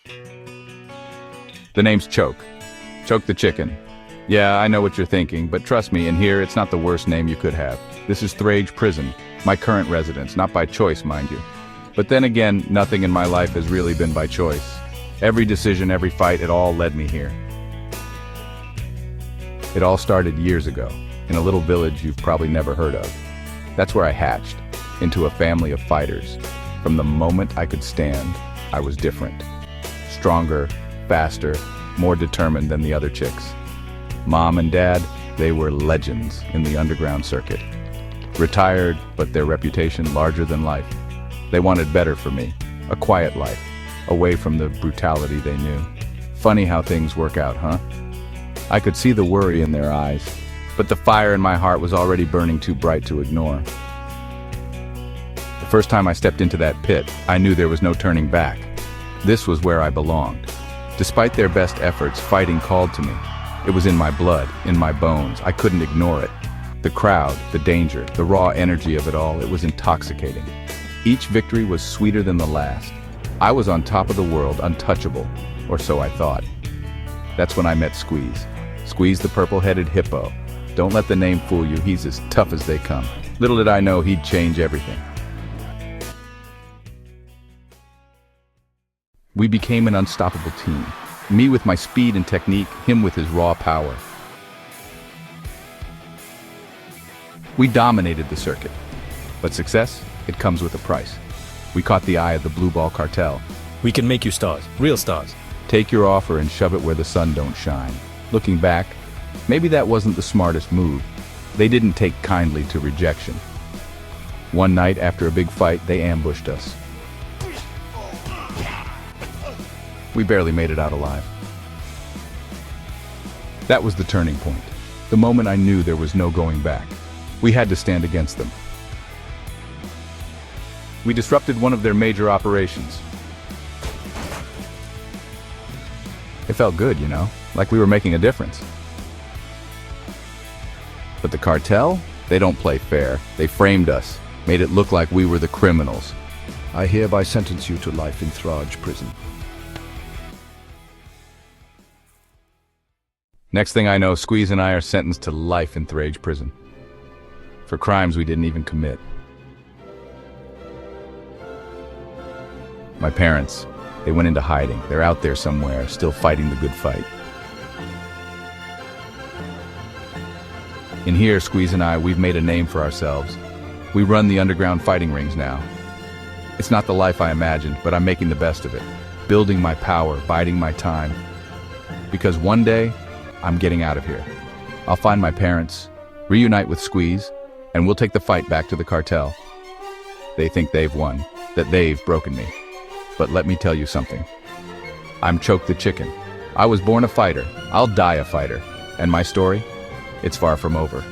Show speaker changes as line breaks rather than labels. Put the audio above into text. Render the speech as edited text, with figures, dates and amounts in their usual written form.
The name's Choke. Choke the chicken. Yeah, I know what you're thinking, but trust me, in here, it's not the worst name you could have. This is Thrage Prison, my current residence, not by choice, mind you. But then again, nothing in my life has really been by choice. Every decision, every fight, it all led me here. It all started years ago, in a little village you've probably never heard of. That's where I hatched, into a family of fighters. From the moment I could stand, I was different. Stronger, faster, more determined than the other chicks. Mom and Dad, they were legends in the underground circuit. Retired, but their reputation larger than life. They wanted better for me, a quiet life, away from the brutality they knew. Funny how things work out, huh? I could see the worry in their eyes, but the fire in my heart was already burning too bright to ignore. The first time I stepped into that pit, I knew there was no turning back. This was where I belonged. Despite their best efforts, fighting called to me. It was in my blood, in my bones. I couldn't ignore it. The crowd, the danger, the raw energy of it all, it was intoxicating. Each victory was sweeter than the last. I was on top of the world, untouchable, or so I thought. That's when I met Squeeze. Squeeze the purple-headed hippo. Don't let the name fool you, he's as tough as they come. Little did I know he'd change everything. We became an unstoppable team. Me with my speed and technique, him with his raw power. We dominated the circuit. But success, it comes with a price. We caught the eye of the Ball Cartel.
We can make you stars, real stars.
Take your offer and shove it where the sun don't shine. Looking back, maybe that wasn't the smartest move. They didn't take kindly to rejection. One night after a big fight, they ambushed us. We barely made it out alive. That was the turning point. The moment I knew there was no going back. We had to stand against them. We disrupted one of their major operations. It felt good, you know, like we were making a difference. But the cartel, they don't play fair. They framed us, made it look like we were the criminals.
I hereby sentence you to life in Thrage Prison.
Next thing I know, Squeeze and I are sentenced to life in Thrage Prison. For crimes we didn't even commit. My parents, they went into hiding. They're out there somewhere, still fighting the good fight. In here, Squeeze and I, we've made a name for ourselves. We run the underground fighting rings now. It's not the life I imagined, but I'm making the best of it. Building my power, biding my time. Because one day, I'm getting out of here. I'll find my parents, reunite with Squeeze, and we'll take the fight back to the cartel. They think they've won, that they've broken me. But let me tell you something. I'm Choke the Chicken. I was born a fighter. I'll die a fighter. And my story? It's far from over.